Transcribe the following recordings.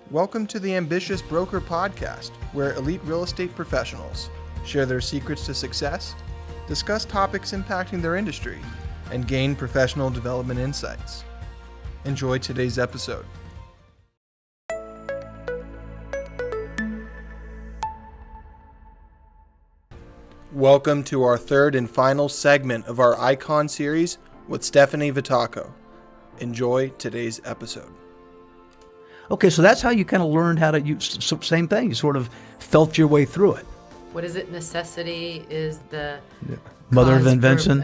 Welcome to the Ambitious Broker Podcast, where elite real estate professionals share their secrets to success, discuss topics impacting their industry, and gain professional development insights. Enjoy today's episode. Welcome to our third and final segment of our Icon series with Stephanie Vitacco. Enjoy today's episode. Okay, so that's how you kind of learned how to use, same thing, you sort of felt your way through it. What is it? Necessity is the mother of invention.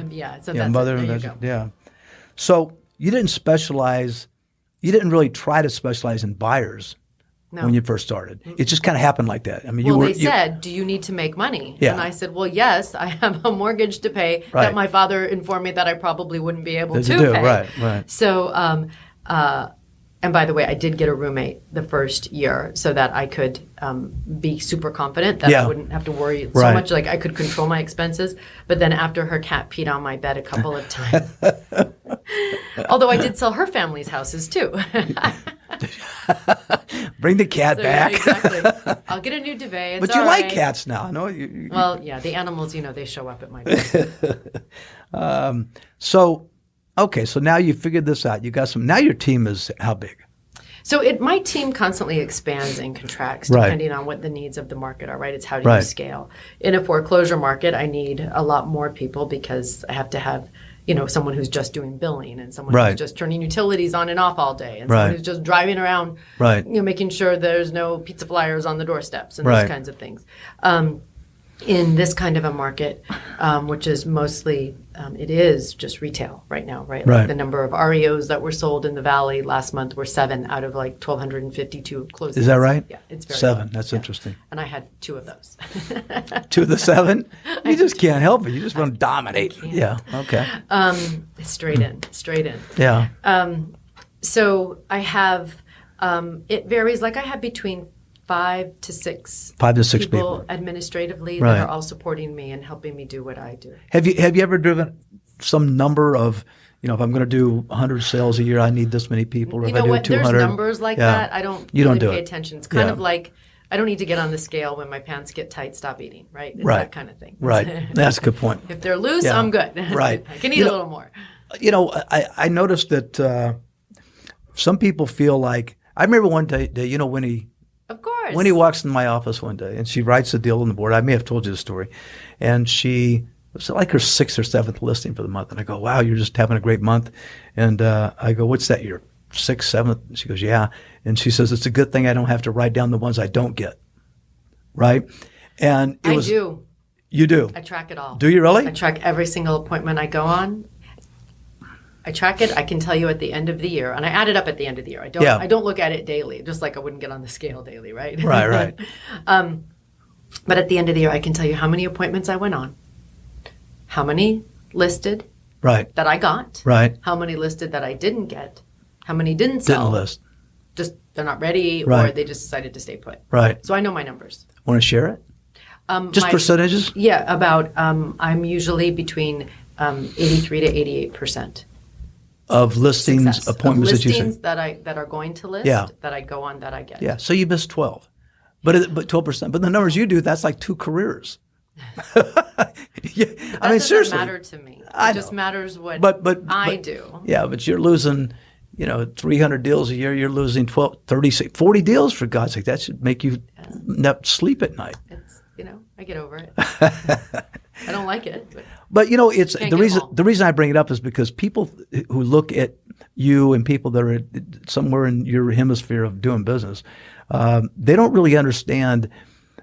Mother of invention. Yeah. So you didn't really try to specialize in buyers when you first started. It just kind of happened like that. I mean, they said, do you need to make money? Yeah. And I said, well, yes, I have a mortgage to pay that my father informed me that I probably wouldn't be able to pay. Right. So, and by the way, I did get a roommate the first year so that I could be super confident that I wouldn't have to worry so much. Like I could control my expenses. But then after her cat peed on my bed a couple of times, although I did sell her family's houses too. Bring the cat back. Yeah, exactly. I'll get a new duvet. But you like cats now. No, Well, yeah, the animals, they show up at my bed. So now you figured this out. You got some. Now your team is how big? So my team constantly expands and contracts depending on what the needs of the market are, right? It's how do you scale. In a foreclosure market, I need a lot more people because I have to have, someone who's just doing billing and someone who's just turning utilities on and off all day and someone who's just driving around, making sure there's no pizza flyers on the doorsteps and those kinds of things. In this kind of a market, which is mostly, it is just retail right now, right? Like the number of REOs that were sold in the Valley last month were 7 out of 1,252 closings. Is that right? Yeah, it's very 7. low. That's interesting. And I had 2 of those. 2 of the 7? You just can't help it. You just want to dominate. Yeah, okay. Straight in. Yeah. So I have, it varies. Like I have between 5 to 6 people administratively that are all supporting me and helping me do what I do. Have you ever driven some number of, if I'm going to do 100 sales a year, I need this many people, or if I do 200? There's numbers like that. I don't pay attention. It's kind of like I don't need to get on the scale when my pants get tight, stop eating, right? It's that kind of thing. Right. That's a good point. If they're loose, I'm good. Right. I can eat a little more. I noticed that some people feel like, I remember one day, Of course. Winnie walks in my office one day, and she writes a deal on the board. I may have told you the story. And it was like her 6th or 7th listing for the month. And I go, wow, you're just having a great month. And I go, what's that, your 6th, 7th? And she goes, yeah. And she says, it's a good thing I don't have to write down the ones I don't get. Right? And I do. You do? I track it all. Do you really? I track every single appointment I go on. I track it. I can tell you at the end of the year, and I add it up at the end of the year. I don't look at it daily, just like I wouldn't get on the scale daily, right? Right. But at the end of the year, I can tell you how many appointments I went on, how many listed that I got, how many listed that I didn't get, how many didn't sell, list, just they're not ready, or they just decided to stay put. Right. So I know my numbers. Want to share it? Just percentages? Yeah, about I'm usually between 83 to 88%. Of listings, success. appointments of listings that you say. that are going to list, that I go on, that I get. Yeah, so you missed 12. But 12%. But the numbers you do, that's like 2 careers. That doesn't seriously. matter to me. It just matters what I do. Yeah, but you're losing, 300 deals a year. You're losing 12, 36, 40 deals, for God's sake. That should make you not sleep at night. It's, I get over it. I don't like it. But it's the reason I bring it up is because people who look at you and people that are somewhere in your hemisphere of doing business, they don't really understand.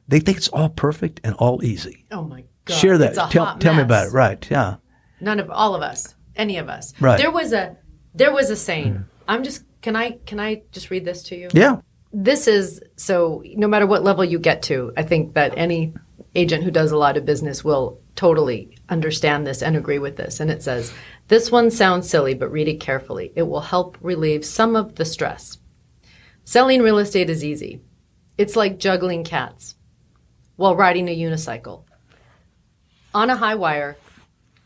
They think it's all perfect and all easy. Oh my God! Share that. It's a tell hot me mess. about it. Right? Yeah. None of all of us, any of us. Right. There was a saying. Can I just read this to you? Yeah. This is so. No matter what level you get to, I think that any agent who does a lot of business will totally understand this and agree with this. And it says, this one sounds silly, but read it carefully. It will help relieve some of the stress. Selling real estate is easy. It's like juggling cats while riding a unicycle on a high wire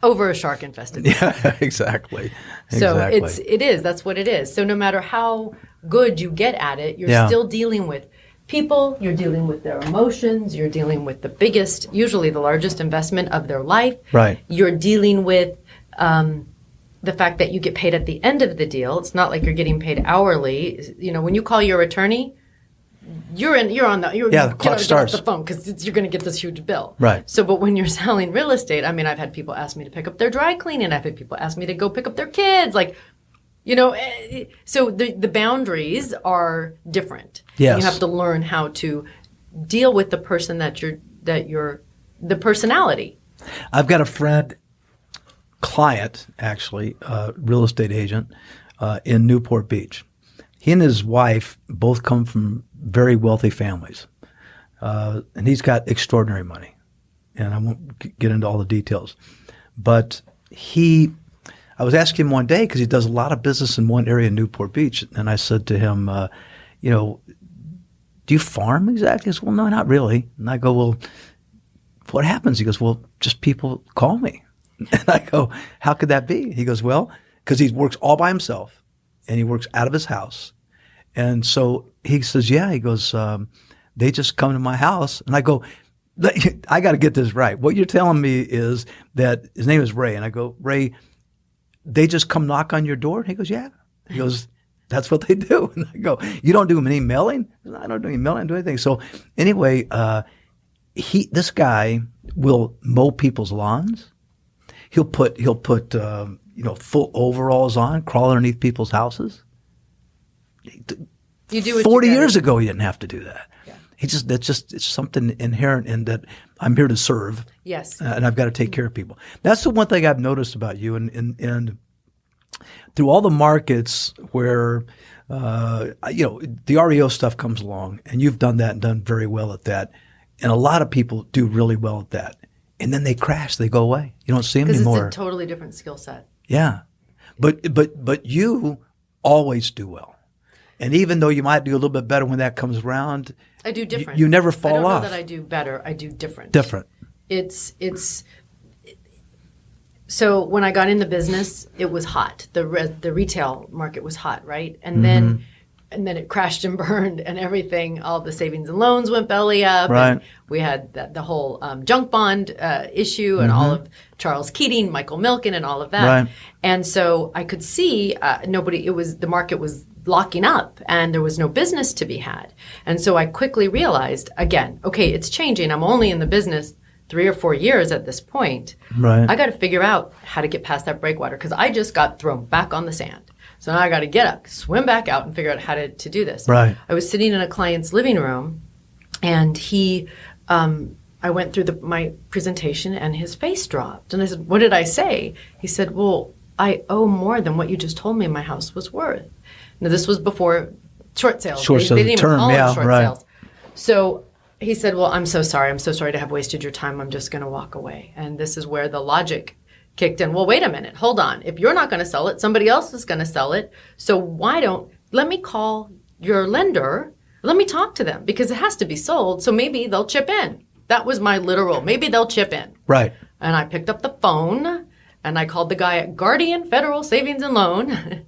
over a shark-infested. Yeah, exactly. So that's what it is. So no matter how good you get at it, you're still dealing with people, you're dealing with their emotions, you're dealing with the biggest, usually the largest investment of their life. Right. You're dealing with the fact that you get paid at the end of the deal. It's not like you're getting paid hourly. You know, when you call your attorney, the clock starts off the phone because you're going to get this huge bill. Right. So, but when you're selling real estate, I mean, I've had people ask me to pick up their dry cleaning. I've had people ask me to go pick up their kids. Like, you know, so the boundaries are different. Yes. You have to learn how to deal with the person the personality. I've got a client, actually, real estate agent in Newport Beach. He and his wife both come from very wealthy families. And he's got extraordinary money. And I won't get into all the details. But I was asking him one day, because he does a lot of business in one area in Newport Beach. And I said to him, you know, do you farm exactly? He goes, well, no, not really. And I go, well, what happens? He goes, well, just people call me. And I go, how could that be? He goes, well, because he works all by himself and he works out of his house. And so he says, yeah, he goes, they just come to my house. And I go, I got to get this right. What you're telling me is that his name is Ray. And I go, Ray, they just come knock on your door? And he goes, yeah. He goes, that's what they do. And I go, you don't do any mailing? I don't do any mailing, I don't do anything. So anyway, this guy will mow people's lawns. He'll put full overalls on, crawl underneath people's houses. You do 40 years ago, he didn't have to do that. Yeah. It's something inherent in that I'm here to serve. Yes. And I've got to take care of people. That's the one thing I've noticed about you. And through all the markets where, the REO stuff comes along, and you've done that and done very well at that. And a lot of people do really well at that. And then they crash, they go away. You don't see them anymore. Because it's a totally different skill set. Yeah. But you always do well. And even though you might do a little bit better when that comes around, I do different. You never fall off. I don't know that I do better. I do different. Different. So when I got in the business, it was hot. The retail market was hot, right? And then it crashed and burned, and everything. All the savings and loans went belly up. Right. And we had the whole junk bond issue, and all of Charles Keating, Michael Milken, and all of that. Right. And so I could see the market was locking up, and there was no business to be had. And so I quickly realized, again, okay, it's changing. I'm only in the business 3 or 4 years at this point. Right. I got to figure out how to get past that breakwater, because I just got thrown back on the sand. So now I got to get up, swim back out, and figure out how to do this. Right. I was sitting in a client's living room, and I went through my presentation, and his face dropped. And I said, what did I say? He said, well, I owe more than what you just told me my house was worth. Now, this was before short sales. They didn't even call it short sales. So he said, well, I'm so sorry. I'm so sorry to have wasted your time. I'm just going to walk away. And this is where the logic kicked in. Well, wait a minute. Hold on. If you're not going to sell it, somebody else is going to sell it. So let me call your lender. Let me talk to them, because it has to be sold. So maybe they'll chip in. That was my literal, maybe they'll chip in. Right. And I picked up the phone, and I called the guy at Guardian Federal Savings and Loan.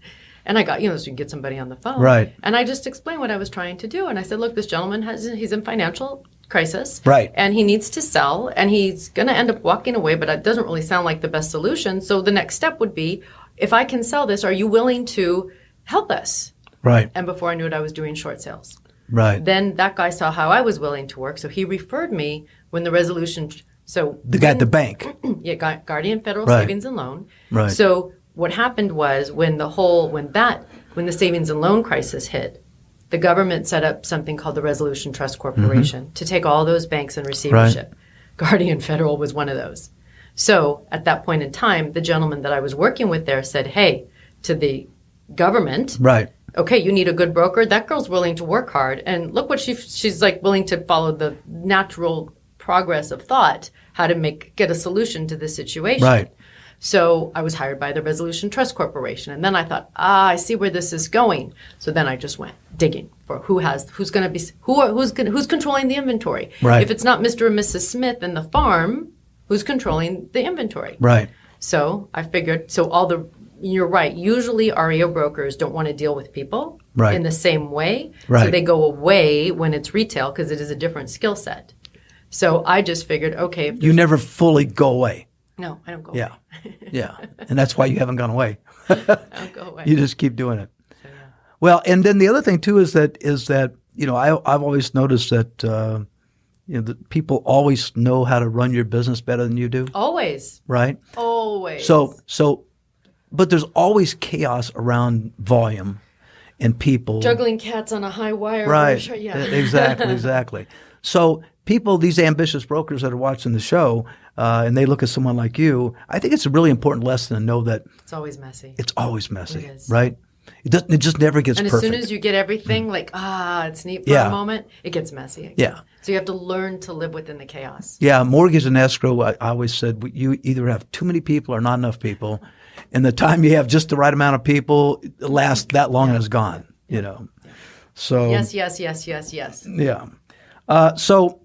And I got, so you can get somebody on the phone. Right. And I just explained what I was trying to do. And I said, look, this gentleman he's in financial crisis. Right. And he needs to sell, and he's going to end up walking away, but it doesn't really sound like the best solution. So the next step would be, if I can sell this, are you willing to help us? Right. And before I knew it, I was doing short sales. Right. Then that guy saw how I was willing to work. So he referred me when the resolution. So the guy at the bank. Yeah, Guardian Federal Right. Savings and Loan. Right. So what happened was when the savings and loan crisis hit, the government set up something called the Resolution Trust Corporation to take all those banks in receivership. Right. Guardian Federal was one of those. So at that point in time, the gentleman that I was working with there said, hey, to the government, right. Okay, you need a good broker. That girl's willing to work hard. And look what she's like, willing to follow the natural progress of thought, how to get a solution to this situation. Right. So I was hired by the Resolution Trust Corporation, and then I thought, I see where this is going. So then I just went digging for who's controlling the inventory. Right. If it's not Mr. and Mrs. Smith and the farm, who's controlling the inventory? Right. So I figured, all the you're right. Usually REO brokers don't want to deal with people in the same way. Right. So they go away when it's retail because it is a different skill set. So I just figured, okay. You never fully go away. No, I don't go away. Yeah. Yeah. And that's why you haven't gone away. I don't go away. You just keep doing it. So, yeah. Well, and then the other thing too is that I've always noticed that that people always know how to run your business better than you do. Always. Right? Always. But there's always chaos around volume and people. Juggling cats on a high wire. Right. Yeah. Exactly. So people, these ambitious brokers that are watching the show, and they look at someone like you, I think it's a really important lesson to know that it's always messy. It's always messy. It is. Right? It just never gets perfect. And as soon as you get everything it's neat for a moment, it gets messy again. Yeah. So you have to learn to live within the chaos. Yeah, mortgage and escrow, I always said, you either have too many people or not enough people. And the time you have just the right amount of people, it lasts that long and it's gone, Yeah. So Yes. Yeah. So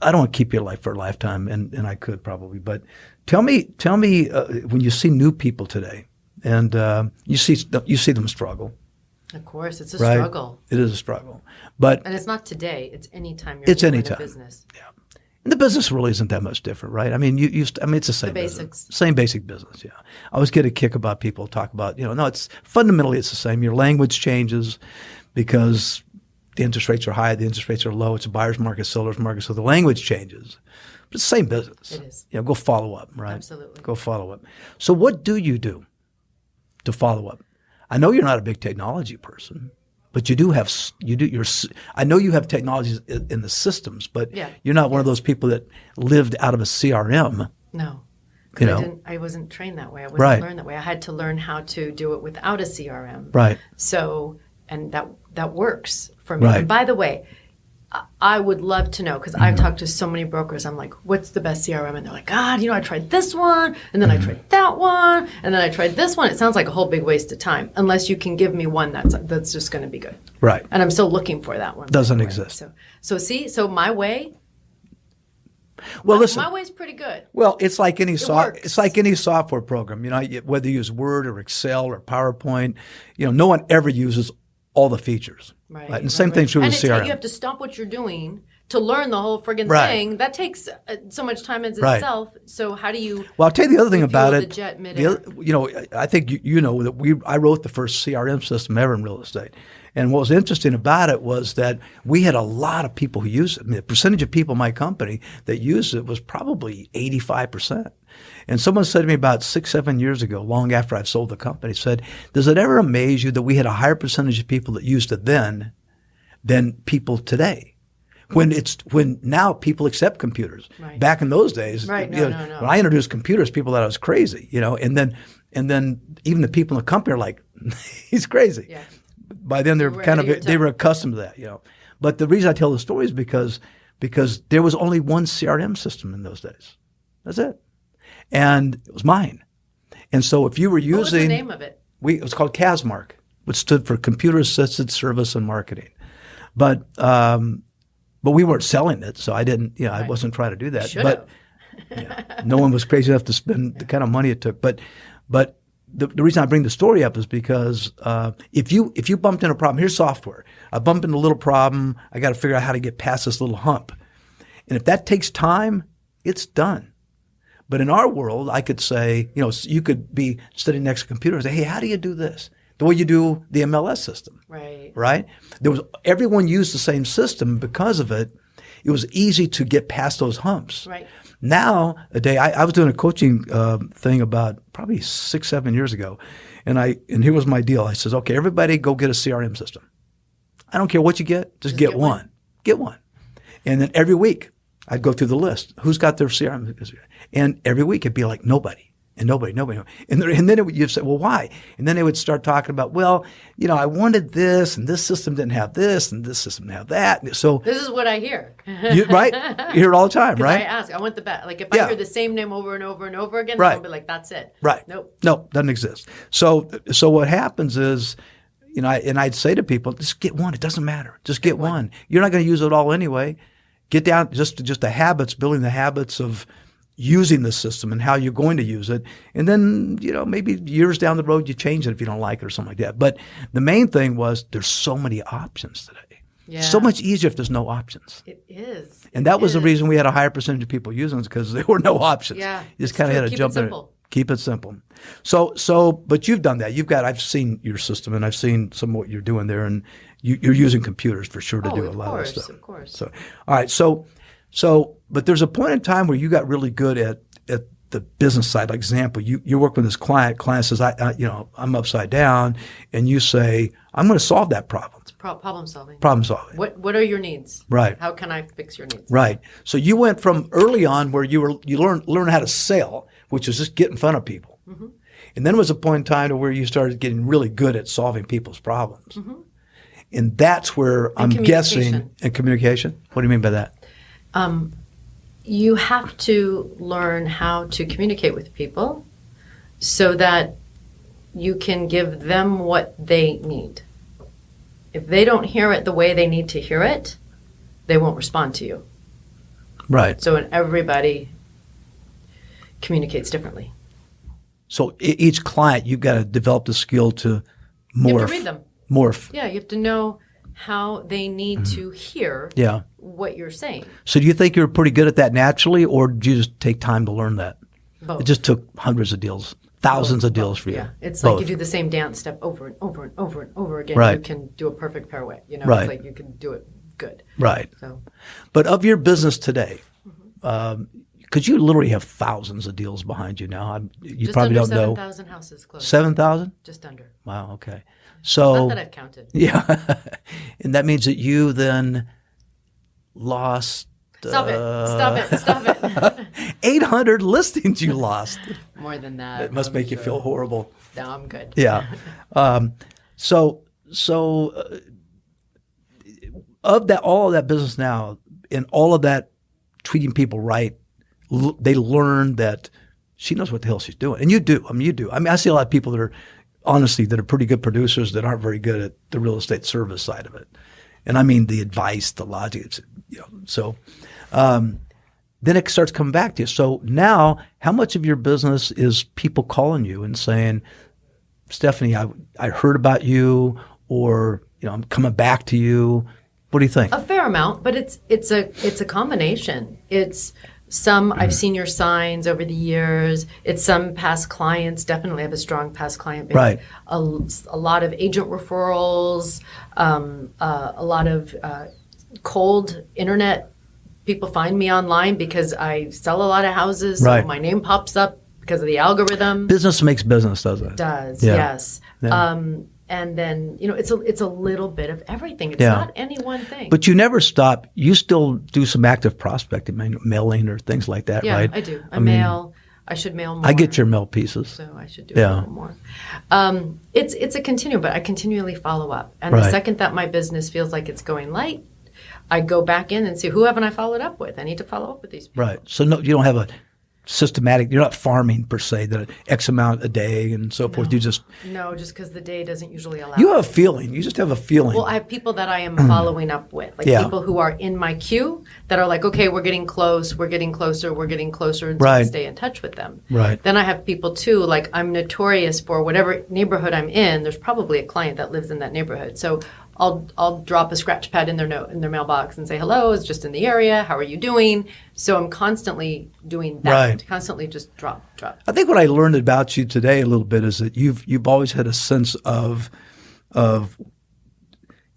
I don't want to keep you alive for a lifetime, and I could probably, but tell me when you see new people today, and you see them struggle. Of course, it's a right? struggle. It is a struggle, and it's not today. It's anytime you're in a business. Yeah, and the business really isn't that much different, right? I mean, it's the same basics, same basic business. Yeah, I always get a kick about people talk about no, it's fundamentally it's the same. Your language changes because the interest rates are high, the interest rates are low. It's a buyer's market, seller's market, so the language changes. But it's the same business. It is. Go follow up, right? Absolutely. Go follow up. So what do you do to follow up? I know you're not a big technology person, but I know you have technologies in the systems, but you're not one of those people that lived out of a CRM. No. Because I wasn't trained that way. I wasn't learned that way. I had to learn how to do it without a CRM. Right. So, and that works for me. Right. And by the way, I would love to know, because I've talked to so many brokers. I'm like, what's the best CRM? And they're like, God, I tried this one, and then I tried that one, and then I tried this one. It sounds like a whole big waste of time, unless you can give me one that's just going to be good. Right. And I'm still looking for that one. Doesn't exist. So my way. Well, listen. My way's pretty good. Well, it's like any software program. Whether you use Word or Excel or PowerPoint, no one ever uses all the features. Right. And the same thing's true with CRM. You have to stop what you're doing to learn the whole friggin' thing. That takes so much time in itself. So how do you? Well, I'll tell you the other thing about it. The jet midair? I think that I wrote the first CRM system ever in real estate. And what was interesting about it was that we had a lot of people who used it. I mean, the percentage of people in my company that used it was probably 85%. And someone said to me about 6-7 years ago, long after I'd sold the company, said, does it ever amaze you that we had a higher percentage of people that used it then than people today? When now people accept computers. Right. Back in those days, no. When I introduced computers, people thought I was crazy, and then even the people in the company are like, he's crazy. Yeah. By then they were accustomed to that, But the reason I tell the story is because there was only one CRM system in those days. That's it. And it was mine. And so if you were using... What was the name of it? It was called CASMARK, which stood for Computer Assisted Service and Marketing. But we weren't selling it, so I didn't, I wasn't trying to do that. But no one was crazy enough to spend the kind of money it took. But the reason I bring the story up is because if you bumped into a problem, here's software. I bumped into a little problem. I got to figure out how to get past this little hump. And if that takes time, it's done. But in our world, I could say, you could be sitting next to a computer and say, hey, how do you do this? The way you do the MLS system. Right. Right? Everyone used the same system. Because of it, it was easy to get past those humps. Right. Now, I was doing a coaching thing about probably 6-7 years ago, and here was my deal. I says, okay, everybody go get a CRM system. I don't care what you get, just get one. Get one. And then every week, I'd go through the list. Who's got their CRM? And every week, it'd be like nobody. And nobody. And then you'd say, well, why? And then they would start talking about, well, I wanted this, and this system didn't have this, and this system didn't have that. So this is what I hear. Right? You hear it all the time, right? I ask. I want the best. Like if I hear the same name over and over and over again, then I'll be like, that's it. Right. Nope. No, doesn't exist. So what happens is, and I'd say to people, just get one. It doesn't matter. Just get one. You're not going to use it all anyway. Get down just the habits, building the habits of using the system and how you're going to use it. And then, maybe years down the road, you change it if you don't like it or something like that. But the main thing was there's so many options today. Yeah. So much easier if there's no options. It is. And that was the reason we had a higher percentage of people using it, because there were no options. Yeah. You just kind of had to jump in. Keep it simple. So, but you've done that. I've seen your system and I've seen some of what you're doing there, and you're using computers for sure to do a lot of stuff. Of course. So, all right. So, but there's a point in time where you got really good at the business side. Like example, you work with this client says, I'm upside down, and you say, I'm going to solve that problem. It's problem solving. Problem solving. What are your needs? Right. How can I fix your needs? Right. So you went from early on where you learn how to sell, which is just get in front of people. Mm-hmm. And then there was a point in time to where you started getting really good at solving people's problems. Mm-hmm. And that's where I'm guessing, and communication. What do you mean by that? You have to learn how to communicate with people so that you can give them what they need. If they don't hear it the way they need to hear it, they won't respond to you. Right. So everybody communicates differently. So each client, you've got to develop the skill to morph. You have to read them. Morph. Yeah, you have to know how they need to hear what you're saying. So do you think you're pretty good at that naturally, or did you just take time to learn that? Both. It just took hundreds of deals, thousands of deals for you. Yeah, it's like you do the same dance step over and over and over and over again. Right. You can do a perfect pirouette. Right. It's like you can do it good. Right. So, but of your business today, because you literally have thousands of deals behind you now. You just probably under don't know. 7,000 houses closed. 7,000? Just under. Wow, okay. So, not that I've counted. Yeah. And that means that you then lost. Stop it. 800 listings you lost. More than that. It must make you feel horrible. No, I'm good. Yeah. So of that, all of that business now, and all of that treating people right, they learn that she knows what the hell she's doing. And you do. I see a lot of people that are, honestly, that are pretty good producers that aren't very good at the real estate service side of it. And I mean the advice, the logic, so then it starts coming back to you. So now, how much of your business is people calling you and saying, Stephanie, I heard about you, or I'm coming back to you. What do you think? A fair amount, but it's a combination. It's some I've seen your signs over the years. It's some past clients. Definitely have a strong past client base. Right. A lot of agent referrals. A lot of cold internet. People find me online because I sell a lot of houses. Right. So my name pops up because of the algorithm. Business makes business, doesn't it? It does. Yeah. Yes. Yeah. And then, it's a little bit of everything. It's not any one thing. But you never stop. You still do some active prospecting, mailing or things like that, yeah, right? I do. I should mail more. I get your mail pieces. So I should do a little more. It's a continuum, but I continually follow up. And the second that my business feels like it's going light, I go back in and see, who haven't I followed up with? I need to follow up with these people. Right. So no, you don't have a systematic, you're not farming per se, that X amount a day and so forth. You just. No, just because the day doesn't usually allow. You have a feeling. You just have a feeling. Well, I have people that I am following up with, like people who are in my queue that are like, okay, we're getting close, we're getting closer, and so I stay in touch with them. Right. Then I have people too, like I'm notorious for whatever neighborhood I'm in, there's probably a client that lives in that neighborhood. So I'll drop a scratch pad in their mailbox and say, hello, it's just in the area. How are you doing? So I'm constantly doing that. Right. Constantly just drop. I think what I learned about you today a little bit is that you've always had a sense of I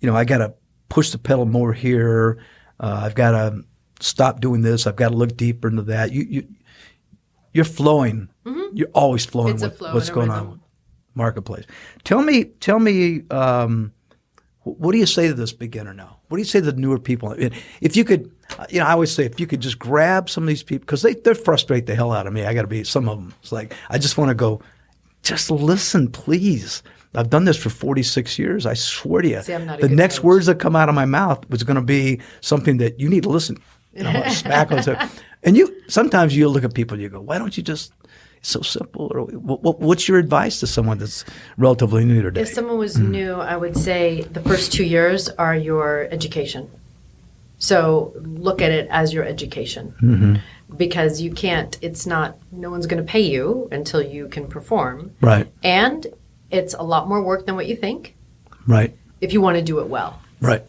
got to push the pedal more here. I've got to stop doing this. I've got to look deeper into that. You're flowing. Mm-hmm. You're always flowing with what's going on in the marketplace. Tell me. What do you say to this beginner now? What do you say to the newer people? If you could, I always say, if you could just grab some of these people, because they frustrate the hell out of me. I got to be, some of them, it's like, I just want to go, just listen, please. I've done this for 46 years. I swear to you. See, I'm not the next coach. Words that come out of my mouth was going to be something that you need to listen. Smack on something. And sometimes you look at people and you go, why don't you just, it's so simple. Or what's your advice to someone that's relatively new today? If someone was new, I would say the first 2 years are your education. So look at it as your education. Mm-hmm. Because you can't, no one's going to pay you until you can perform. Right. And it's a lot more work than what you think. Right. If you want to do it well. Right.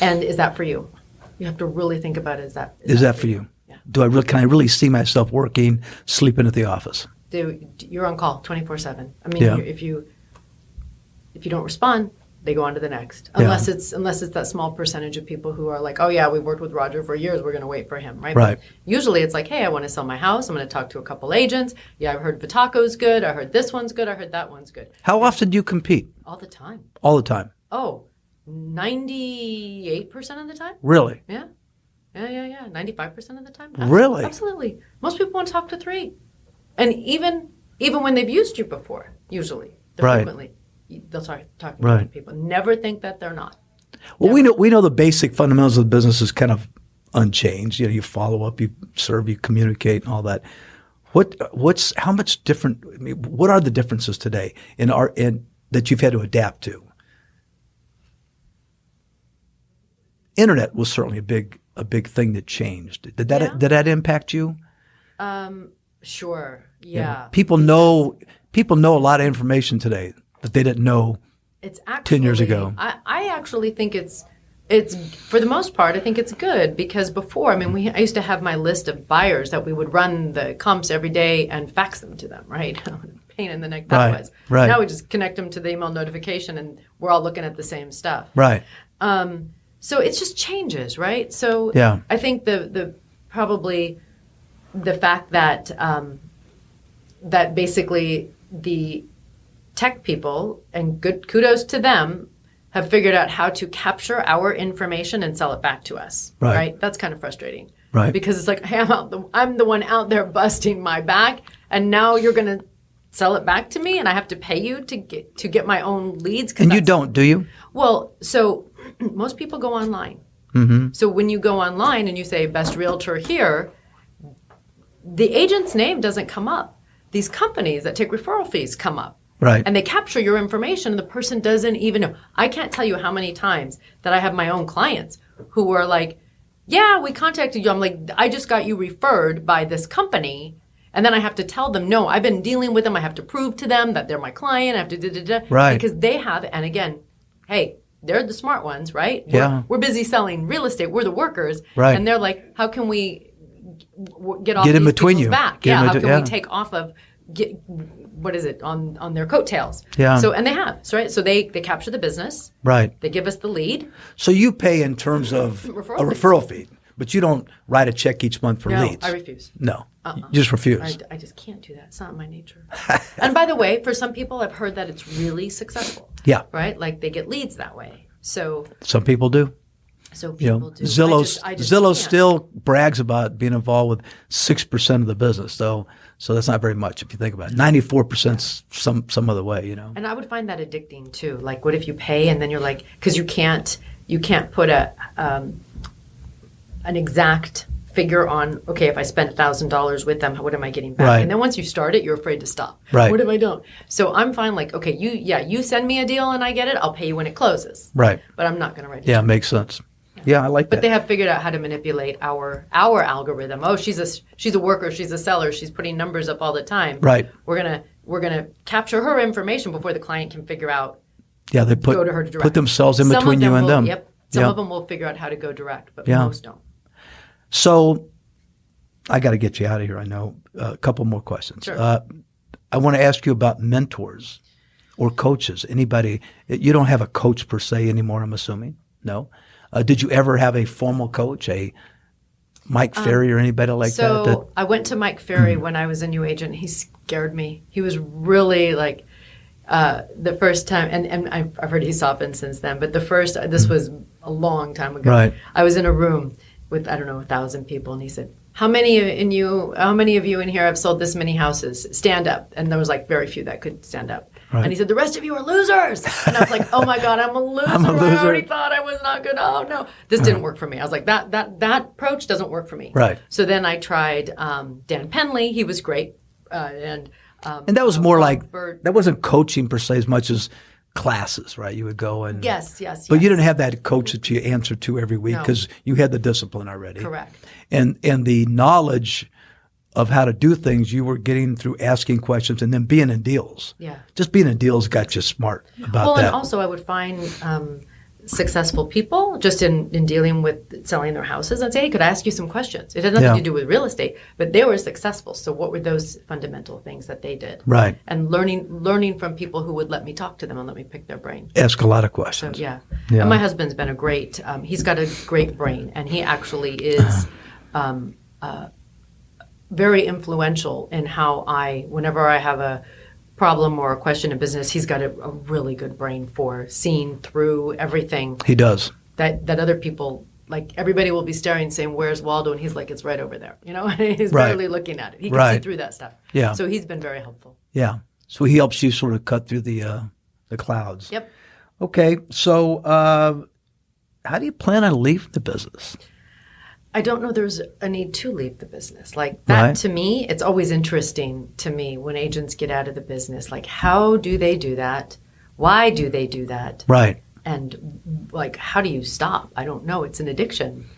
And is that for you? You have to really think about it. Is that for you? Yeah. Can I really see myself working, sleeping at the office? You're on call 24/7. I mean, if you don't respond, they go on to the next. Unless it's that small percentage of people who are like, oh yeah, we worked with Roger for years, we're going to wait for him, right? Right. But usually it's like, hey, I want to sell my house. I'm going to talk to a couple agents. Yeah, I've heard Vitacco's good. I heard this one's good. I heard that one's good. How often do you compete? All the time. All the time. Oh, 98% of the time. Really? Yeah. 95% of the time. Really? Absolutely. Most people want to talk to 3. And even when they've used you before, usually, frequently, they'll talk to people. Never think that they're not. Well, we know the basic fundamentals of the business is kind of unchanged. You follow up, you serve, you communicate, and all that. How much different? I mean, what are the differences today in that you've had to adapt to? Internet was certainly a big thing that changed. Did that impact you? Sure. Yeah. People know a lot of information today that they didn't know 10 years ago. I actually think it's for the most part, I think it's good because before, I mean, I used to have my list of buyers that we would run the comps every day and fax them to them, right? Pain in the neck that was. Right. Now we just connect them to the email notification and we're all looking at the same stuff. Right. So it's just changes, right? So I think probably the fact that that basically the tech people, and good kudos to them, have figured out how to capture our information and sell it back to us. Right? That's kind of frustrating. Right. Because it's like, hey, I'm the one out there busting my back, and now you're going to sell it back to me, and I have to pay you to get my own leads. And you don't, do you? Well, so most people go online. Mm-hmm. So when you go online and you say best realtor here, the agent's name doesn't come up. These companies that take referral fees come up. Right. And they capture your information and the person doesn't even know. I can't tell you how many times that I have my own clients who were like, yeah, we contacted you. I'm like, I just got you referred by this company. And then I have to tell them, no, I've been dealing with them. I have to prove to them that they're my client. I have to da-da-da. Right. Because they have, and again, hey, they're the smart ones, right? Yeah. We're busy selling real estate. We're the workers. Right. And they're like, how can we get in these between people's you back? How can we take off of on their coattails? Yeah. So, and they have, right? So they capture the business. Right. They give us the lead. So you pay in terms of a referral fee, but you don't write a check each month for leads. No, I refuse. No. You just refuse. I just can't do that. It's not my nature. And by the way, for some people, I've heard that it's really successful. Yeah. Right? Like they get leads that way. So some people do. So people do. Zillow still brags about being involved with 6% of the business, though. So that's not very much if you think about it. 94% some other way, And I would find that addicting too. Like, what if you pay and then you're like, because you can't put an exact figure on, okay, if I spent $1,000 with them, what am I getting back? Right. And then once you start it, you're afraid to stop. Right. What if I don't? So I'm fine. Like, okay, you send me a deal and I get it. I'll pay you when it closes. Right. But I'm not going to write it. Yeah, makes sense. Yeah, I like that. But they have figured out how to manipulate our algorithm. Oh, she's a worker, she's a seller, she's putting numbers up all the time. Right. We're gonna capture her information before the client can figure out. Yeah, they go to her direct. Put themselves in between you and them. Yep. Some of them will figure out how to go direct, but most don't. So, I got to get you out of here. I know a couple more questions. Sure. I want to ask you about mentors or coaches. Anybody? You don't have a coach per se anymore, I'm assuming. No. Did you ever have a formal coach, a Mike Ferry or anybody like that? So I went to Mike Ferry when I was a new agent. He scared me. He was really like the first time, and I've heard he's softened since then, but this was a long time ago. Right. I was in a room with, 1,000 people, and he said, how many of you in here have sold this many houses? Stand up. And there was like very few that could stand up. Right. And he said, the rest of you are losers. And I was like, oh my God, I'm a loser. I already thought I was not good. Oh no, this didn't work for me. I was like, that approach doesn't work for me. Right. So then I tried Dan Penley. He was great. And that was more like, that wasn't coaching per se as much as classes, right? You would go and yes. But you didn't have that coach that you answered to every week because you had the discipline already. Correct. And the knowledge of how to do things you were getting through asking questions and then being in deals. Yeah. Just being in deals got you smart about that. And also I would find successful people just in dealing with selling their houses and say, hey, could I ask you some questions? It had nothing to do with real estate, but they were successful. So what were those fundamental things that they did? Right. And learning from people who would let me talk to them and let me pick their brain. Ask a lot of questions. So, yeah. And my husband's been a great, he's got a great brain, and he actually is very influential in how whenever I have a problem or a question in business, he's got a really good brain for seeing through everything. He does. That other people, like everybody will be staring saying, where's Waldo? And he's like, it's right over there. He's barely looking at it. He can see through that stuff. Yeah. So he's been very helpful. Yeah. So he helps you sort of cut through the clouds. Yep. Okay. So how do you plan on leaving the business? I don't know there's a need to leave the business. Like that to me, it's always interesting to me when agents get out of the business. Like, how do they do that? Why do they do that? Right. And like, how do you stop? I don't know. It's an addiction.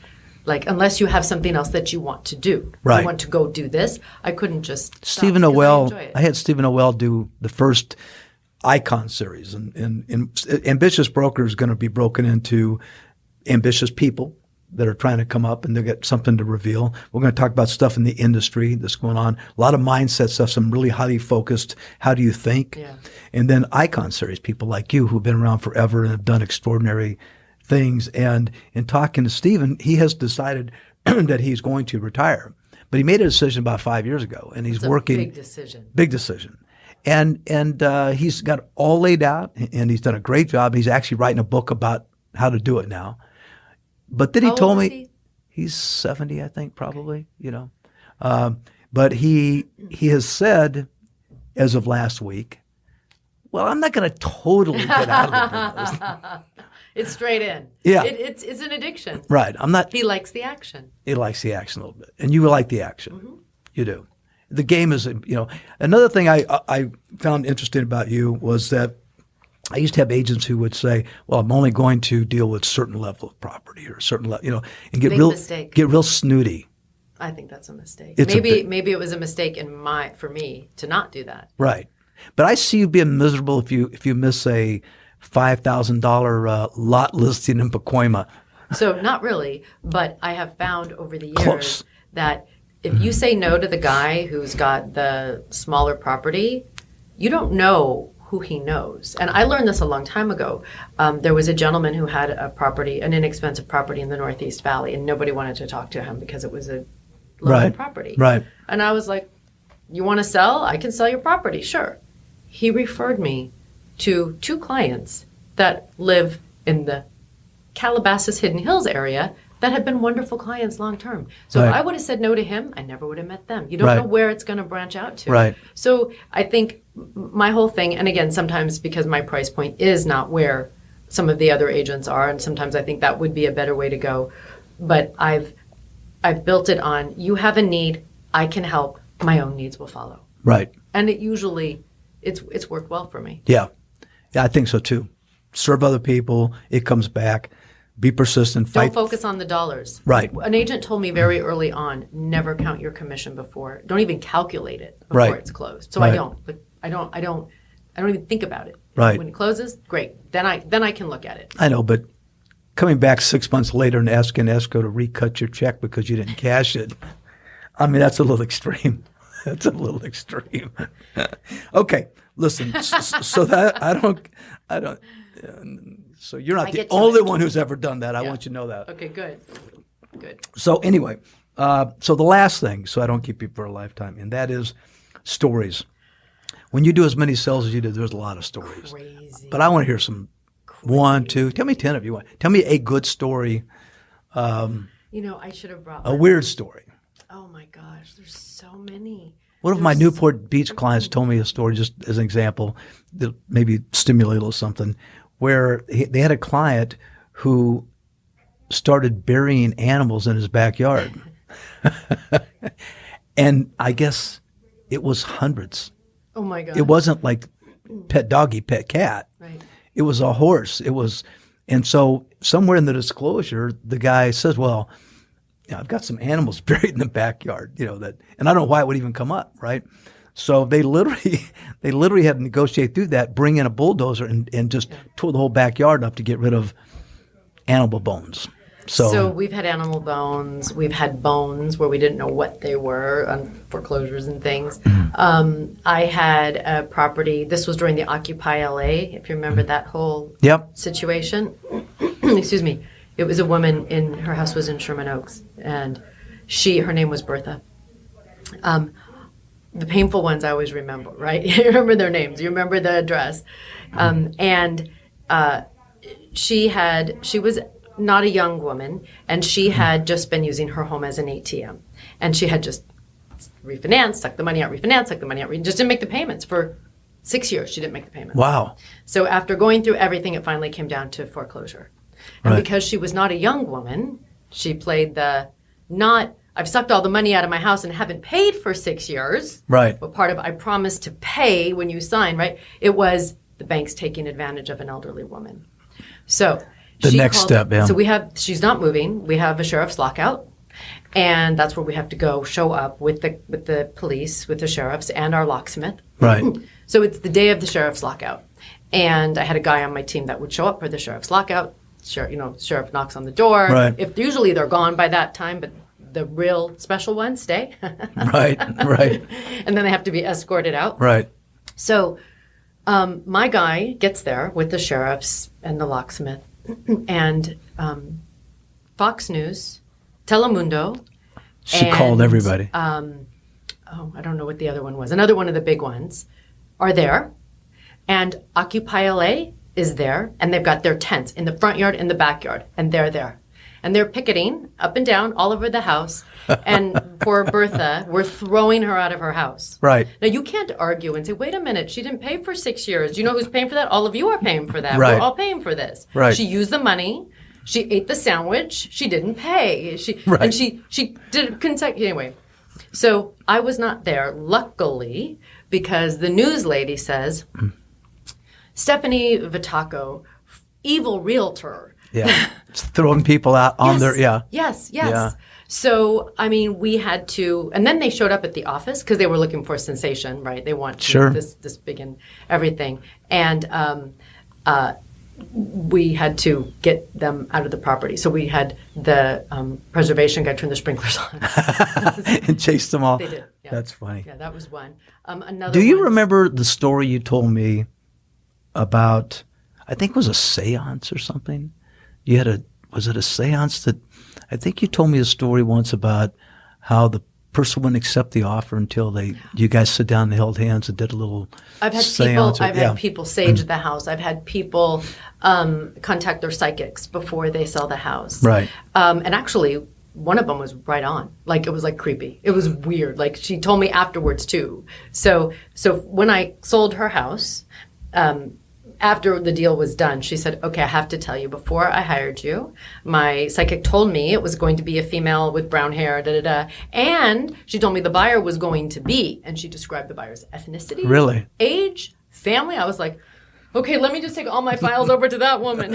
Like, unless you have something else that you want to do. Right. You want to go do this. I couldn't just stop Stephen because Noel, I had Stephen Noel do the first Icon series. And Ambitious Broker is going to be broken into ambitious people that are trying to come up and they'll get something to reveal. We're going to talk about stuff in the industry that's going on. A lot of mindset stuff, some really highly focused, how do you think? Yeah. And then Icon series, people like you who've been around forever and have done extraordinary things. And in talking to Stephen, he has decided that he's going to retire. But he made a decision about 5 years ago and he's working. Big decision. Big decision. And he's got it all laid out and he's done a great job. He's actually writing a book about how to do it now. But then he told me he's 70, I think, probably, but he has said as of last week, well, I'm not going to totally get out of the business. It's straight in. Yeah. It's an addiction. Right. I'm not. He likes the action. He likes the action a little bit. And you like the action. Mm-hmm. You do. The game is, another thing I found interesting about you was that I used to have agents who would say, well, I'm only going to deal with certain level of property or a certain level, and get real snooty. I think that's a mistake. It's maybe it was a mistake for me to not do that. Right. But I see you being miserable if you miss a $5,000 lot listing in Pacoima. So not really, but I have found over the years Close. that if you say no to the guy who's got the smaller property, you don't know who he knows. And I learned this a long time ago. There was a gentleman who had an inexpensive property in the Northeast Valley, and nobody wanted to talk to him because it was a low property. Right. And I was like, you want to sell? I can sell your property. Sure. He referred me to 2 clients that live in the Calabasas Hidden Hills area that have been wonderful clients long term. So if I would have said no to him, I never would have met them. You don't know where it's going to branch out to. Right. So I think my whole thing, and again, sometimes because my price point is not where some of the other agents are, and sometimes I think that would be a better way to go. But I've built it on, you have a need, I can help, my own needs will follow. Right. And it usually, it's worked well for me. Yeah. Yeah, I think so too. Serve other people, it comes back. Be persistent. Fight. Don't focus on the dollars. Right. An agent told me very early on, never count your commission before. Don't even calculate it before it's closed. So I don't. But I don't even think about it. Right. When it closes, great. Then I can look at it. I know, but coming back 6 months later and asking escrow to recut your check because you didn't cash it, I mean, that's a little extreme. That's a little extreme. Okay, listen. So that I don't. So you're not the only one who's ever done that. I want you to know that. Okay, good. So anyway, so the last thing, so I don't keep you for a lifetime, and that is stories. When you do as many sales as you do, there's a lot of stories. Crazy. But I want to hear some. Crazy. 1, 2. Tell me 10 if you want. Tell me a good story. I should have brought a weird story. Oh my gosh, there's so many. One of my Newport Beach clients told me a story, just as an example, that maybe stimulate a little something, where they had a client who started burying animals in his backyard. And I guess it was hundreds. Oh my God. It wasn't like pet doggy, pet cat. Right. It was a horse. And so somewhere in the disclosure, the guy says, well, I've got some animals buried in the backyard, and I don't know why it would even come up, right? So they literally had to negotiate through that, bring in a bulldozer and just tore the whole backyard up to get rid of animal bones. So we've had animal bones. We've had bones where we didn't know what they were on foreclosures and things. I had a property. This was during the Occupy LA, if you remember that whole situation. Excuse me. It was a woman her house was in Sherman Oaks, and her name was Bertha. The painful ones I always remember, right? You remember their names. You remember the address. She was not a young woman, and she had just been using her home as an ATM. And she had just refinanced, took the money out, just didn't make the payments. For 6 years, she didn't make the payments. Wow. So after going through everything, it finally came down to foreclosure. And because she was not a young woman, she played I've sucked all the money out of my house and haven't paid for 6 years. Right. But part of I promised to pay when you sign, right? It was the bank's taking advantage of an elderly woman. So the next step, yeah. So she's not moving. We have a sheriff's lockout, and that's where we have to go show up with the police, with the sheriffs, and our locksmith. Right. So it's the day of the sheriff's lockout, and I had a guy on my team that would show up for the sheriff's lockout. Sheriff knocks on the door. Right. Usually they're gone by that time, but the real special ones stay. Right. And then they have to be escorted out. Right. So my guy gets there with the sheriffs and the locksmith, and Fox News, Telemundo. She called everybody. I don't know what the other one was. Another one of the big ones are there. And Occupy LA is there, and they've got their tents in the front yard and the backyard, and they're there. And they're picketing up and down all over the house. And for Bertha, we're throwing her out of her house. Right. Now, you can't argue and say, wait a minute, she didn't pay for 6 years. Do you know who's paying for that? All of you are paying for that. Right. We're all paying for this. Right. She used the money. She ate the sandwich. She didn't pay. And she did anyway. So I was not there, luckily, because the news lady says, Stephanie Vitacco, evil realtor. Yeah. It's throwing people out on their, Yes. Yeah. So, we had to, and then they showed up at the office because they were looking for sensation, right? They want this big and everything. And we had to get them out of the property. So we had the preservation guy turn the sprinklers on. And chase them all. They did. Yeah. That's funny. Yeah, that was one. Another. Do you remember the story you told me about, I think it was a seance or something? Was it a seance that, I think you told me a story once about how the person wouldn't accept the offer until you guys sit down and held hands and did a little seance. I've had people sage the house. I've had people contact their psychics before they sell the house. Right. And actually, one of them was right on. It was creepy. It was weird. She told me afterwards too. So when I sold her house, after the deal was done, she said, okay, I have to tell you, before I hired you, my psychic told me it was going to be a female with brown hair, and she told me the buyer was going to be, and she described the buyer's ethnicity, really, age, family. I was like, okay, let me just take all my files over to that woman.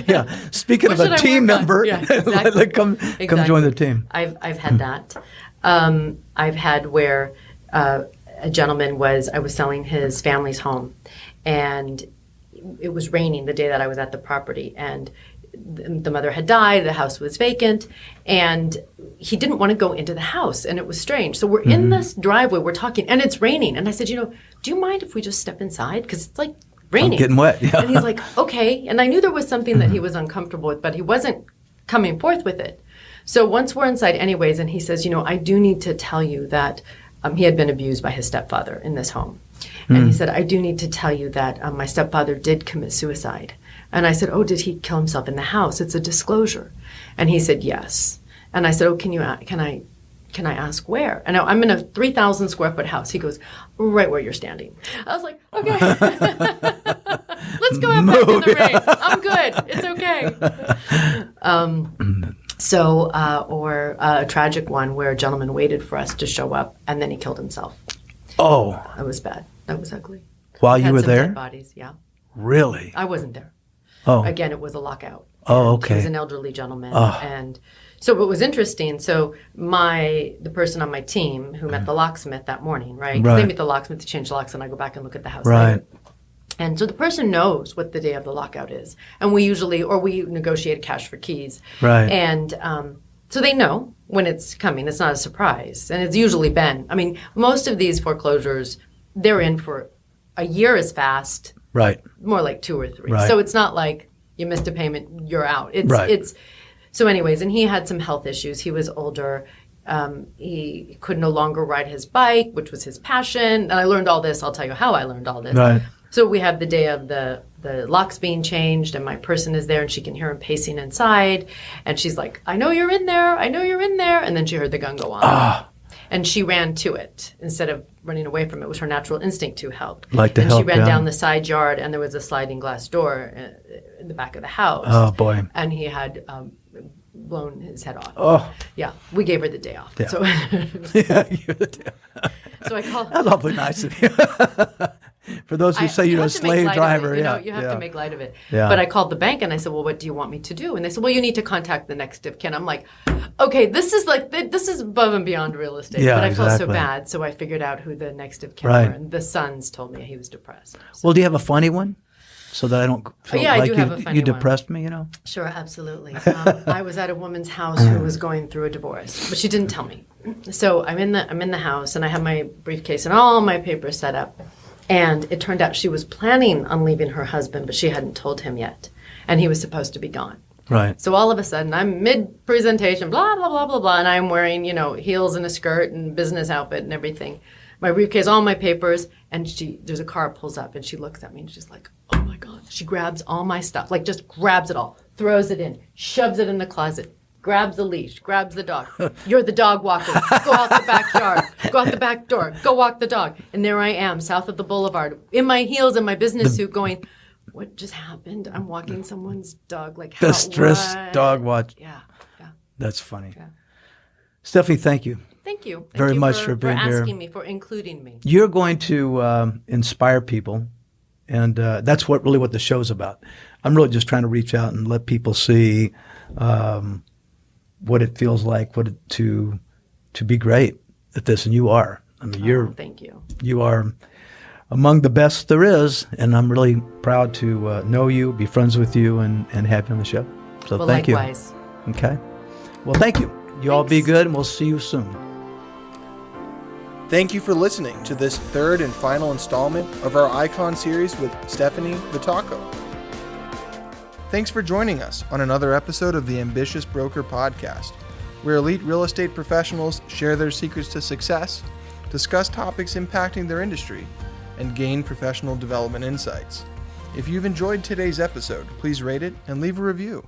Yeah. Speaking of a team member, exactly. come join the team. I've had that. I've had where a gentleman I was selling his family's home, and it was raining the day that I was at the property, and the mother had died, the house was vacant, and he didn't want to go into the house, and it was strange. So we're in this driveway, we're talking, and it's raining. And I said, do you mind if we just step inside? Because it's raining. I'm getting wet. Yeah. And he's like, okay. And I knew there was something that he was uncomfortable with, but he wasn't coming forth with it. So once we're inside anyways, and he says, I do need to tell you that he had been abused by his stepfather in this home. And he said, I do need to tell you that my stepfather did commit suicide. And I said, oh, did he kill himself in the house? It's a disclosure. And he said, yes. And I said, oh, can I ask where? And I'm in a 3,000 square foot house. He goes, right where you're standing. I was like, okay. Let's go out back in the rain. I'm good. It's okay. Or a tragic one where a gentleman waited for us to show up, and then he killed himself. Oh. That was bad. That was ugly. While you were there? Dead bodies, yeah. Really? I wasn't there. Oh. Again, it was a lockout. Oh, and okay. He was an elderly gentleman. And so what was interesting, so the person on my team who met the locksmith that morning, right? 'Cause they meet the locksmith to change locks, and I go back and look at the house later. And so the person knows what the day of the lockout is. And we negotiate cash for keys. Right. And so they know when it's coming. It's not a surprise. And it's usually been. I mean, most of these foreclosures, they're in for a year is fast. Right. More like 2 or 3. Right. So it's not like you missed a payment, you're out. It's so anyways, and he had some health issues. He was older. He could no longer ride his bike, which was his passion. And I learned all this. I'll tell you how I learned all this. Right. So we have the day of the locks being changed, and my person is there, and she can hear him pacing inside. And she's like, I know you're in there. I know you're in there. And then she heard the gun go on. And she ran to it instead of running away from it. It was her natural instinct to help. And she ran down the side yard, and there was a sliding glass door in the back of the house. Oh, boy. And he had blown his head off. Oh. Yeah, we gave her the day off. Yeah. So, so I called. That's awfully nice of you. For those who say you're a slave driver. You have to make light of it. Yeah. But I called the bank and I said, well, what do you want me to do? And they said, well, you need to contact the next of kin. I'm like, okay, this is above and beyond real estate. Yeah, but I felt so exactly. bad. So I figured out who the next of kin Right. were. And the sons told me he was depressed. So. Well, do you have a funny one? So that I don't feel I like do have a funny you depressed me, Sure, absolutely. I was at a woman's house who was going through a divorce, but she didn't tell me. So I'm in the house, and I have my briefcase and all my papers set up. And it turned out she was planning on leaving her husband, but she hadn't told him yet. And he was supposed to be gone. Right. So all of a sudden, I'm mid-presentation, blah, blah, blah, blah, blah, and I'm wearing, heels and a skirt and business outfit and everything. My briefcase, all my papers, and there's a car pulls up, and she looks at me, and she's like, oh, my God. She grabs all my stuff, like just grabs it all, throws it in, shoves it in the closet, grabs the leash, grabs the dog. You're the dog walker. Go out the backyard. Go out the back door. Go walk the dog. And there I am, south of the boulevard, in my heels and my business suit going, what just happened? I'm walking someone's dog. Like how? The stress dog watch. Yeah. That's funny. Yeah. Stephanie, thank you. Thank you. Thank very you much for being here. For asking me, for including me. You're going to inspire people, and that's what the show's about. I'm really just trying to reach out and let people see what it feels like, to be great at this, and you are. I mean, thank you. You are among the best there is, and I'm really proud to know you, be friends with you, and have you on the show. So thank likewise. you. Okay. Well, thank you. You all be good, and we'll see you soon. Thank you for listening to this third and final installment of our Icon series with Stephanie Vitacco. Thanks for joining us on another episode of the Ambitious Broker Podcast, where elite real estate professionals share their secrets to success, discuss topics impacting their industry, and gain professional development insights. If you've enjoyed today's episode, please rate it and leave a review.